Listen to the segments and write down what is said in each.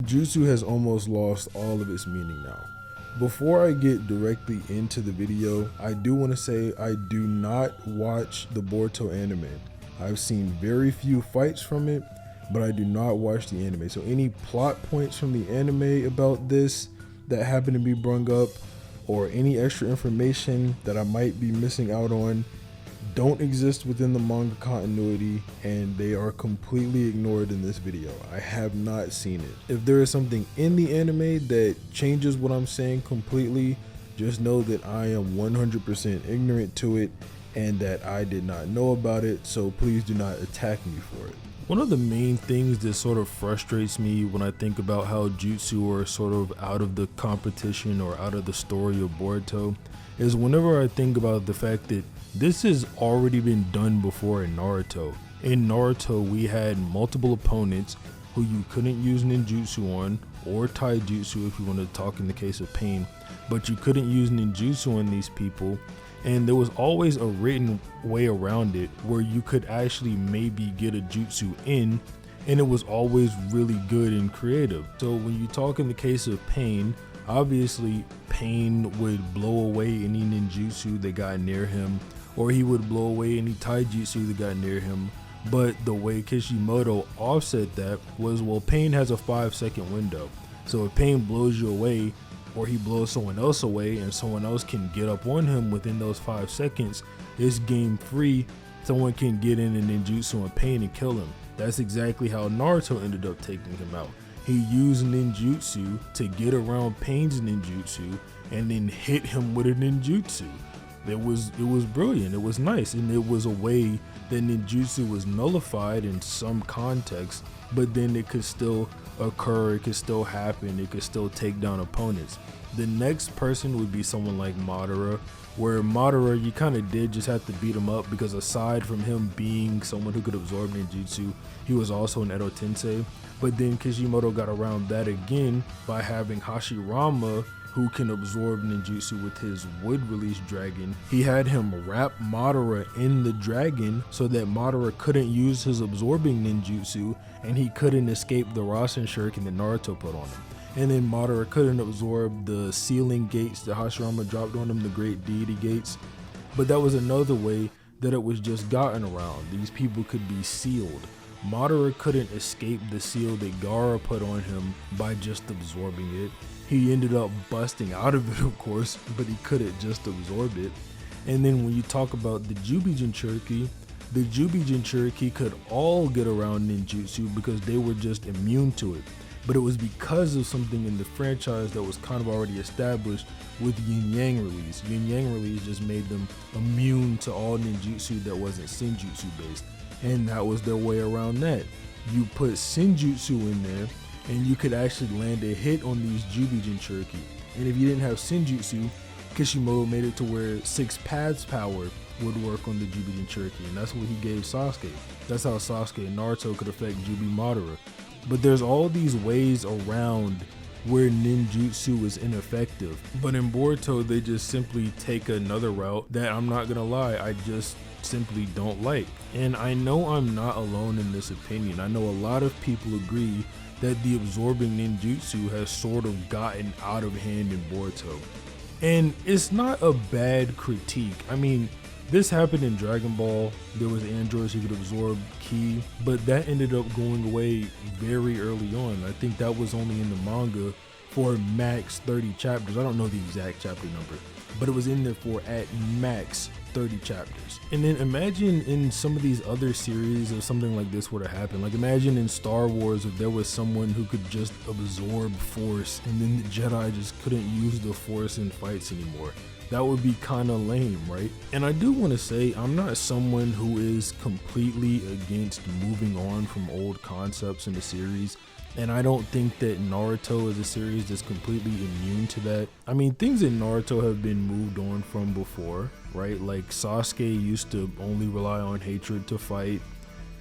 Jutsu has almost lost all of its meaning now. Before I get directly into the video, I do want to say I do not watch the Boruto anime. I've seen very few fights from it, but I do not watch the anime. So any plot points from the anime about this that happen to be brung up, or any extra information that I might be missing out on, don't exist within the manga continuity, and they are completely ignored in this video. I have not seen it. If there is something in the anime that changes what I'm saying completely, just know that I am 100% ignorant to it and that I did not know about it, so please do not attack me for it. One of the main things that sort of frustrates me when I think about how Jutsu are sort of out of the competition or out of the story of Boruto is whenever I think about the fact that this has already been done before in Naruto. In Naruto, we had multiple opponents who you couldn't use ninjutsu on, or taijutsu if you want to talk in the case of pain, but you couldn't use ninjutsu on these people. And there was always a written way around it where you could actually maybe get a jutsu in, and it was always really good and creative. So when you talk in the case of Pain, obviously Pain would blow away any ninjutsu that got near him, or he would blow away any taijutsu that got near him. But the way Kishimoto offset that was, well, Pain has a 5-second window. So if Pain blows you away, or he blows someone else away and someone else can get up on him within those 5 seconds, it's game free. Someone can get in and ninjutsu on Pain and kill him. That's exactly how Naruto ended up taking him out. He used ninjutsu to get around Pain's ninjutsu and then hit him with a ninjutsu. It was brilliant. It was nice, and it was a way that ninjutsu was nullified in some context, but then it could still occur, it could still happen, it could still take down opponents. The next person would be someone like Madara, where Madara, you kind of did just have to beat him up, because aside from him being someone who could absorb ninjutsu, he was also an Edo Tensei. But then Kishimoto got around that again by having Hashirama, who can absorb ninjutsu with his wood release dragon. He had him wrap Madara in the dragon so that Madara couldn't use his absorbing ninjutsu, and he couldn't escape the Rasen Shuriken that Naruto put on him. And then Madara couldn't absorb the ceiling gates that Hashirama dropped on him, the great deity gates. But that was another way that it was just gotten around. These people could be sealed. Madara couldn't escape the seal that Gaara put on him by just absorbing it. He ended up busting out of it, of course, but he couldn't just absorb it. And then when you talk about the Juubi Jinchuriki could all get around ninjutsu because they were just immune to it. But it was because of something in the franchise that was kind of already established with Yin Yang release. Yin Yang release just made them immune to all ninjutsu that wasn't senjutsu based. And that was their way around that. You put senjutsu in there, and you could actually land a hit on these Juubi Jinchuriki. And if you didn't have senjutsu, Kishimoto made it to where 6 paths power would work on the Juubi Jinchuriki, and that's what he gave Sasuke. That's how Sasuke and Naruto could affect Juubi Madara. But there's all these ways around where ninjutsu is ineffective. But in Boruto, they just simply take another route that, I'm not gonna lie, I just simply don't like. And I know I'm not alone in this opinion. I know a lot of people agree that the absorbing ninjutsu has sort of gotten out of hand in Boruto. And it's not a bad critique. I mean, this happened in Dragon Ball. There was androids who could absorb ki, but that ended up going away very early on. I think that was only in the manga for max 30 chapters. I don't know the exact chapter number, but it was in there for at max 30 chapters. And then imagine in some of these other series if something like this were to happen. Like imagine in Star Wars if there was someone who could just absorb force and then the Jedi just couldn't use the force in fights anymore. That would be kind of lame, right? And I do want to say I'm not someone who is completely against moving on from old concepts in the series. And I don't think that Naruto is a series that's completely immune to that. I mean, things in Naruto have been moved on from before, right? Like Sasuke used to only rely on hatred to fight.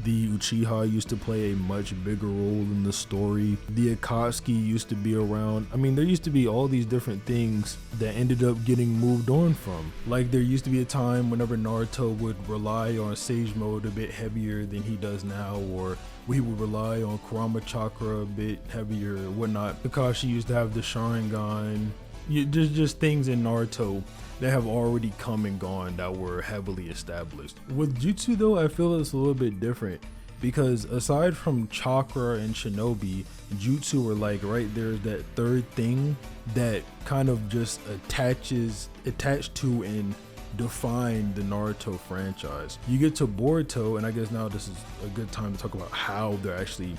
The Uchiha used to play a much bigger role in the story. The Akatsuki used to be around. I mean, there used to be all these different things that ended up getting moved on from. Like there used to be a time whenever Naruto would rely on Sage Mode a bit heavier than he does now, or he would rely on Kurama chakra a bit heavier or whatnot. Kakashi used to have the Sharingan. There's just things in Naruto that have already come and gone that were heavily established. With Jutsu though, I feel it's a little bit different, because aside from chakra and shinobi, jutsu are like right there's that third thing that kind of just attached to and define the Naruto franchise. You get to Boruto, and I guess now this is a good time to talk about how they're actually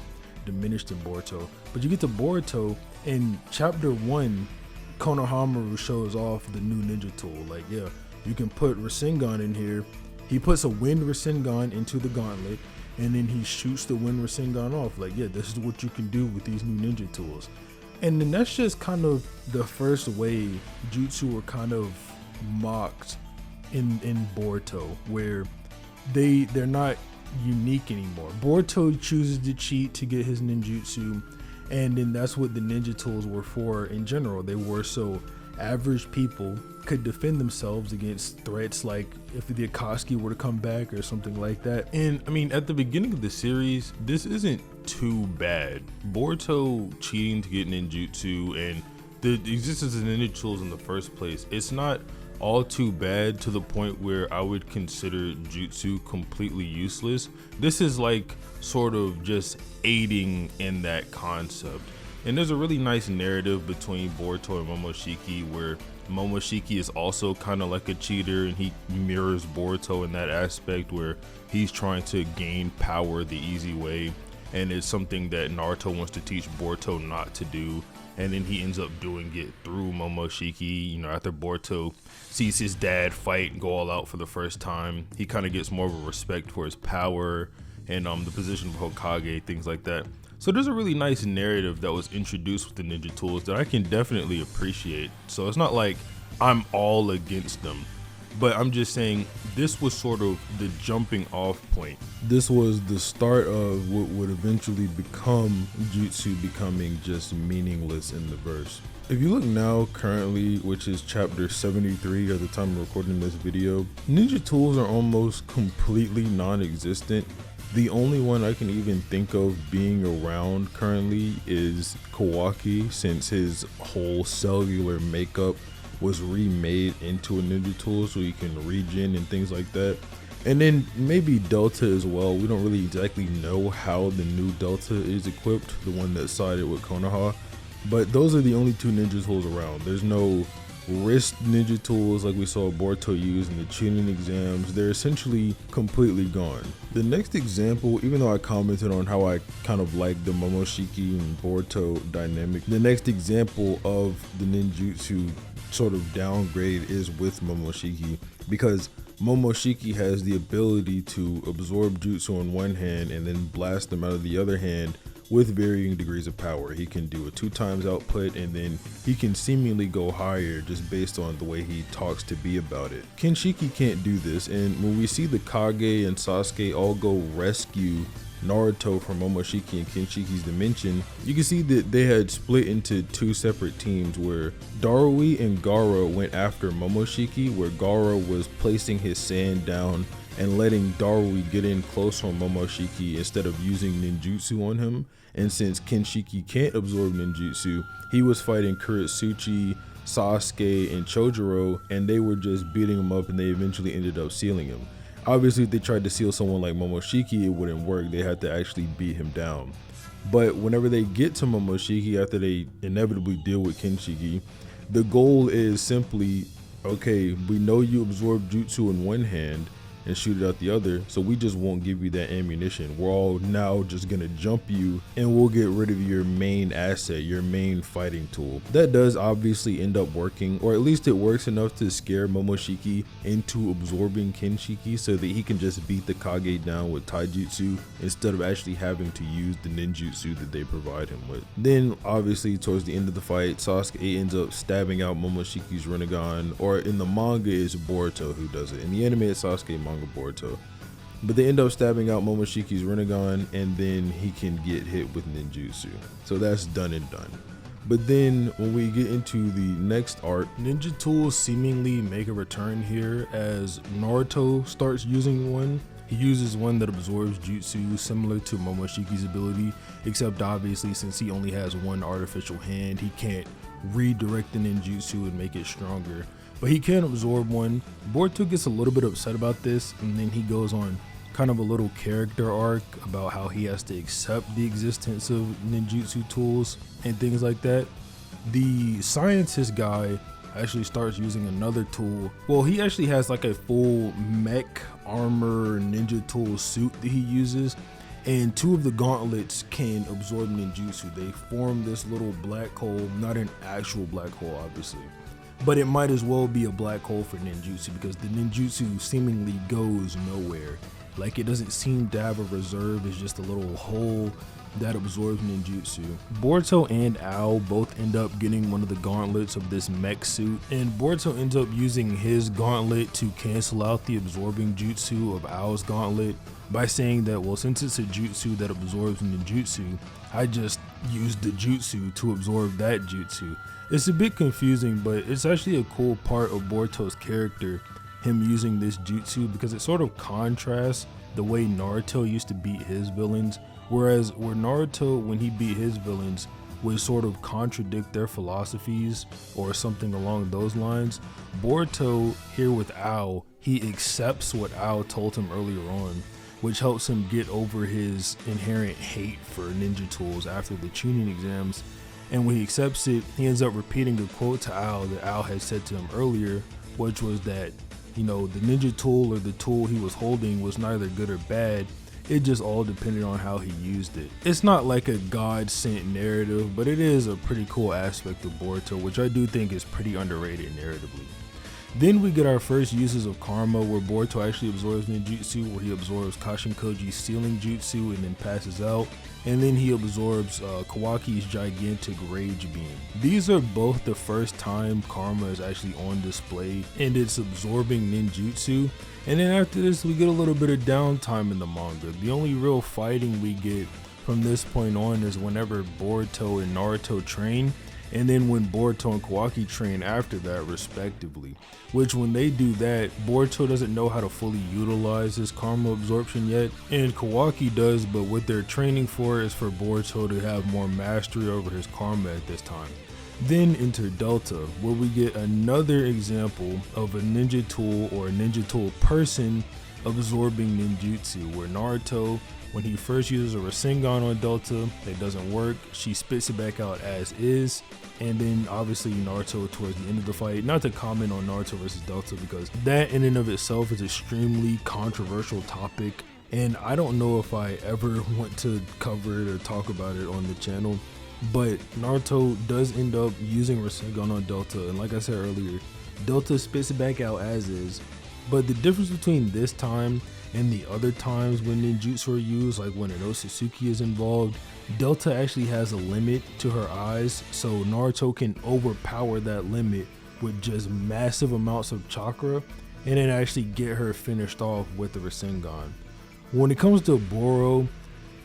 diminished in Boruto. But you get to Boruto, in chapter 1, Konohamaru shows off the new ninja tool. Like, yeah, you can put Rasengan in here. He puts a wind Rasengan into the gauntlet, and then he shoots the wind Rasengan off. Like, yeah, this is what you can do with these new ninja tools. And then that's just kind of the first way jutsu were kind of mocked in Boruto, where they're not unique anymore. Boruto chooses to cheat to get his ninjutsu, and then that's what the ninja tools were for in general. They were so average people could defend themselves against threats like if the Akatsuki were to come back or something like that. And I mean, at the beginning of the series, this isn't too bad. Boruto cheating to get ninjutsu and the existence of ninja tools in the first place, it's not all too bad to the point where I would consider jutsu completely useless. This is like sort of just aiding in that concept. And there's a really nice narrative between Boruto and Momoshiki where Momoshiki is also kind of like a cheater, and he mirrors Boruto in that aspect where he's trying to gain power the easy way, and it's something that Naruto wants to teach Boruto not to do, and then he ends up doing it through Momoshiki. You know, after Boruto sees his dad fight and go all out for the first time, he kind of gets more of a respect for his power and the position of Hokage, things like that. So there's a really nice narrative that was introduced with the ninja tools that I can definitely appreciate. So it's not like I'm all against them, but I'm just saying this was sort of the jumping off point. This was the start of what would eventually become jutsu becoming just meaningless in the verse. If you look now currently, which is chapter 73 at the time of recording this video, ninja tools are almost completely non-existent. The only one I can even think of being around currently is Kawaki, since his whole cellular makeup was remade into a ninja tool so he can regen and things like that. And then maybe Delta as well. We don't really exactly know how the new Delta is equipped, the one that sided with Konoha. But those are the only two ninja tools around. There's no wrist ninja tools like we saw Boruto use in the Chunin exams. They're essentially completely gone. The next example, even though I commented on how I kind of like the Momoshiki and Boruto dynamic, the next example of the ninjutsu sort of downgrade is with Momoshiki, because Momoshiki has the ability to absorb jutsu on one hand and then blast them out of the other hand with varying degrees of power. He can do a 2x output, and then he can seemingly go higher just based on the way he talks to be about it. Kinshiki can't do this, and when we see the Kage and Sasuke all go rescue Naruto from Momoshiki and Kinshiki's dimension, you can see that they had split into two separate teams where Darui and Gaara went after Momoshiki, where Gaara was placing his sand down and letting Darui get in close on Momoshiki instead of using ninjutsu on him. And since Kinshiki can't absorb ninjutsu, he was fighting Kuretsuchi, Sasuke, and Chojuro, and they were just beating him up, and they eventually ended up sealing him. Obviously, if they tried to seal someone like Momoshiki, it wouldn't work. They had to actually beat him down. But whenever they get to Momoshiki, after they inevitably deal with Kinshiki, the goal is simply, okay, we know you absorb jutsu in one hand and shoot it out the other, so we just won't give you that ammunition. We're all now just gonna jump you, and we'll get rid of your main asset, your main fighting tool. That does obviously end up working, or at least it works enough to scare Momoshiki into absorbing Kinshiki so that he can just beat the Kage down with taijutsu instead of actually having to use the ninjutsu that they provide him with. Then obviously towards the end of the fight, Sasuke ends up stabbing out Momoshiki's Rinnegan, or in the manga it's Boruto who does it. In the anime it's Sasuke, manga Boruto. But they end up stabbing out Momoshiki's Rinnegan, and then he can get hit with ninjutsu. So that's done and done. But then when we get into the next arc, ninja tools seemingly make a return here as Naruto starts using one. He uses one that absorbs jutsu similar to Momoshiki's ability, except obviously since he only has one artificial hand, he can't redirect the ninjutsu and make it stronger, but he can absorb one. Boruto gets a little bit upset about this, and then he goes on kind of a little character arc about how he has to accept the existence of ninjutsu tools and things like that. The scientist guy actually starts using another tool. Well, he actually has like a full mech armor ninja tool suit that he uses, and two of the gauntlets can absorb ninjutsu. They form this little black hole, not an actual black hole obviously, but it might as well be a black hole for ninjutsu because the ninjutsu seemingly goes nowhere. Like, it doesn't seem to have a reserve, it's just a little hole that absorbs ninjutsu. Boruto and Ao both end up getting one of the gauntlets of this mech suit, and Boruto ends up using his gauntlet to cancel out the absorbing jutsu of Ao's gauntlet by saying that, well, since it's a jutsu that absorbs ninjutsu, I just used the jutsu to absorb that jutsu. It's a bit confusing, but it's actually a cool part of Boruto's character, him using this jutsu, because it sort of contrasts the way Naruto used to beat his villains. Whereas where Naruto, when he beat his villains, would sort of contradict their philosophies or something along those lines, Boruto here with Ao, he accepts what Ao told him earlier on, which helps him get over his inherent hate for ninja tools after the Chunin exams. And when he accepts it, he ends up repeating a quote to Ao that Ao had said to him earlier, which was that, you know, the ninja tool or the tool he was holding was neither good or bad. It just all depended on how he used it. It's not like a God-sent narrative, but it is a pretty cool aspect of Boruto, which I do think is pretty underrated narratively. Then we get our first uses of karma, where Boruto actually absorbs ninjutsu, where he absorbs Kashinkoji's sealing jutsu and then passes out, and then he absorbs Kawaki's gigantic rage beam. These are both the first time karma is actually on display and it's absorbing ninjutsu. And then after this, we get a little bit of downtime in the manga. The only real fighting we get from this point on is whenever Boruto and Naruto train, and then when Boruto and Kawaki train after that respectively, which when they do that, Boruto doesn't know how to fully utilize his karma absorption yet, and Kawaki does, but what they're training for is for Boruto to have more mastery over his karma at this time. Then enter Delta, where we get another example of a ninja tool or a ninja tool person absorbing ninjutsu, where Naruto, when he first uses a Rasengan on Delta, it doesn't work, she spits it back out as is, and then obviously Naruto towards the end of the fight, not to comment on Naruto versus Delta because that in and of itself is an extremely controversial topic, and I don't know if I ever want to cover it or talk about it on the channel, but Naruto does end up using Rasengan on Delta, and like I said earlier, Delta spits it back out as is, but the difference between this time and the other times when ninjutsu are used, like when an Otsutsuki is involved, Delta actually has a limit to her eyes, so Naruto can overpower that limit with just massive amounts of chakra and then actually get her finished off with the Rasengan. When it comes to Boro,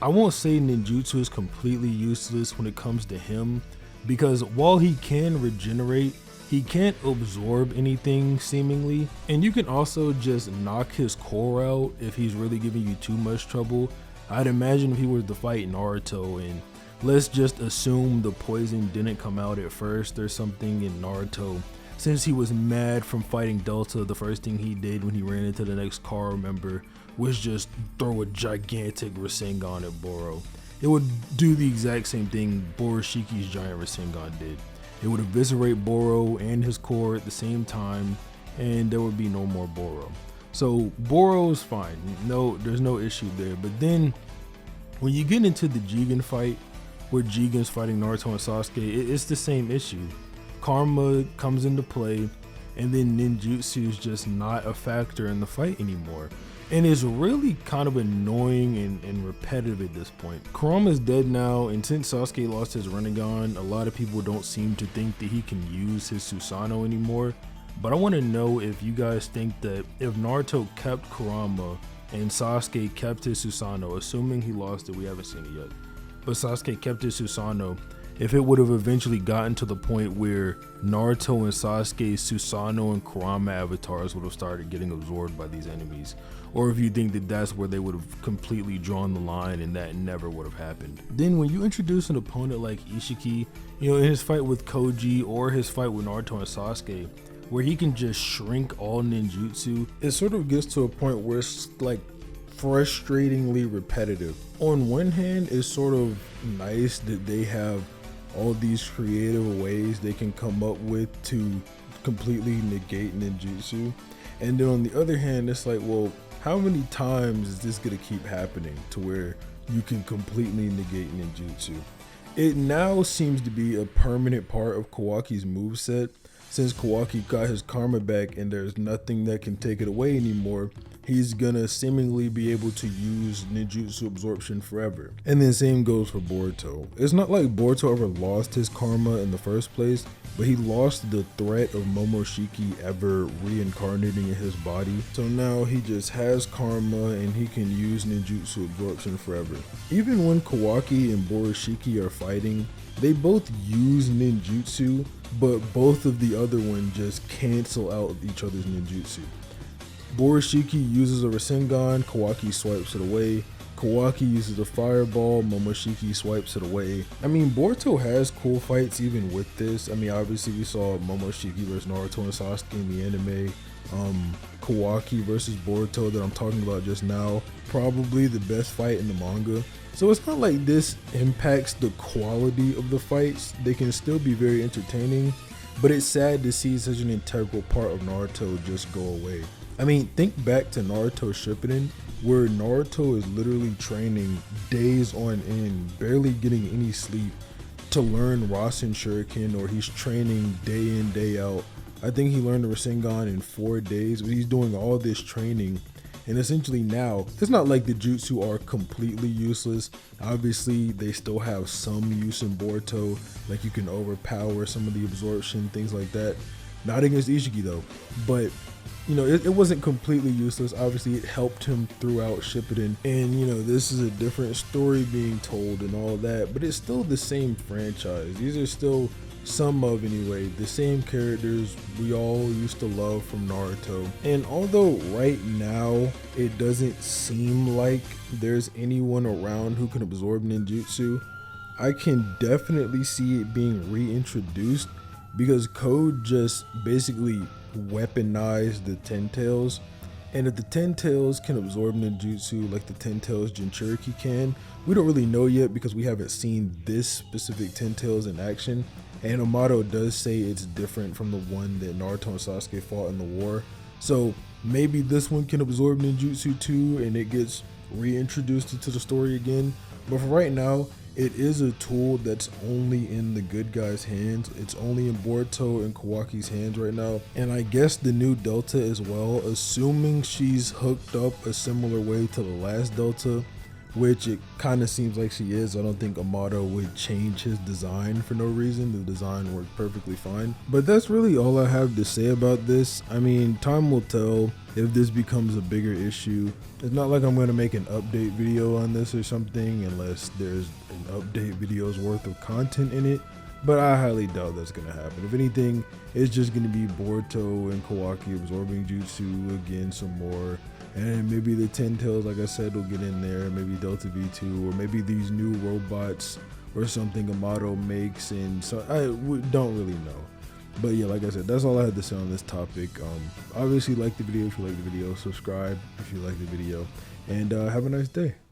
I won't say ninjutsu is completely useless when it comes to him, because while he can regenerate, he can't absorb anything seemingly, and you can also just knock his core out if he's really giving you too much trouble. I'd imagine if he was to fight Naruto, and let's just assume the poison didn't come out at first or something in Naruto, since he was mad from fighting Delta, the first thing he did when he ran into the next car member was just throw a gigantic Rasengan at Boro. It would do the exact same thing Boroshiki's giant Rasengan did. It would eviscerate Boro and his core at the same time, and there would be no more Boro. So Boro is fine, no, there's no issue there. But then when you get into the Jigen fight, where Jigen's fighting Naruto and Sasuke, it's the same issue. Karma comes into play, and then ninjutsu is just not a factor in the fight anymore. And it's really kind of annoying and repetitive at this point. Kurama's dead now, and since Sasuke lost his Rinnegan, a lot of people don't seem to think that he can use his Susanoo anymore. But I want to know if you guys think that if Naruto kept Kurama and Sasuke kept his Susanoo, assuming he lost it, we haven't seen it yet, but Sasuke kept his Susanoo, if it would have eventually gotten to the point where Naruto and Sasuke's Susanoo and Kurama avatars would have started getting absorbed by these enemies, or if you think that that's where they would have completely drawn the line and that never would have happened. Then when you introduce an opponent like Ishiki, you know, in his fight with Koji or his fight with Naruto and Sasuke, where he can just shrink all ninjutsu, it sort of gets to a point where it's like frustratingly repetitive. On one hand, it's sort of nice that they have all these creative ways they can come up with to completely negate ninjutsu, and then on the other hand, it's like, well, how many times is this gonna keep happening to where you can completely negate ninjutsu? It now seems to be a permanent part of Kawaki's moveset. Since Kawaki got his karma back and there's nothing that can take it away anymore, he's gonna seemingly be able to use ninjutsu absorption forever. And then same goes for Boruto. It's not like Boruto ever lost his karma in the first place, but he lost the threat of Momoshiki ever reincarnating in his body. So now he just has karma and he can use ninjutsu absorption forever. Even when Kawaki and Borushiki are fighting, they both use ninjutsu, but both of the other one just cancel out each other's ninjutsu. Borushiki uses a Rasengan, Kawaki swipes it away. Kawaki uses a fireball, Momoshiki swipes it away. I mean, Boruto has cool fights even with this. I mean, obviously we saw Momoshiki versus Naruto and Sasuke in the anime. Kawaki versus Boruto that I'm talking about just now, probably the best fight in the manga. So it's not like this impacts the quality of the fights. They can still be very entertaining, but it's sad to see such an integral part of Naruto just go away. I mean, think back to Naruto Shippuden, where Naruto is literally training days on end, barely getting any sleep to learn Rasen Shuriken, or he's training day in, day out. I think he learned the Rasengan in 4 days, but he's doing all this training. And essentially now, it's not like the jutsu are completely useless. Obviously, they still have some use in Boruto, like you can overpower some of the absorption, things like that. Not against Ishiki though, but you know, it wasn't completely useless. Obviously, it helped him throughout Shippuden, and you know, this is a different story being told and all that, but it's still the same franchise. These are still, some of anyway, the same characters we all used to love from Naruto. And although right now it doesn't seem like there's anyone around who can absorb ninjutsu, I can definitely see it being reintroduced, because Code just basically weaponized the Ten Tails. And if the Ten Tails can absorb ninjutsu like the Ten Tails Jinchuriki can, we don't really know yet because we haven't seen this specific Ten Tails in action. And Amato does say it's different from the one that Naruto and Sasuke fought in the war. So maybe this one can absorb ninjutsu too and it gets reintroduced into the story again. But for right now, it is a tool that's only in the good guys' hands. It's only in Boruto and Kawaki's hands right now. And I guess the new Delta as well, assuming she's hooked up a similar way to the last Delta, which it kind of seems like she is. I don't think Amato would change his design for no reason. The design worked perfectly fine. But that's really all I have to say about this. I mean, time will tell if this becomes a bigger issue. It's not like I'm going to make an update video on this or something unless there's an update video's worth of content in it. But I highly doubt that's going to happen. If anything, it's just going to be Boruto and Kawaki absorbing jutsu again some more. And maybe the Ten Tails, like I said, will get in there. Maybe Delta V2, or maybe these new robots or something Amato makes. And so I don't really know. But yeah, like I said, that's all I had to say on this topic. Obviously, like the video if you like the video. Subscribe if you like the video. And have a nice day.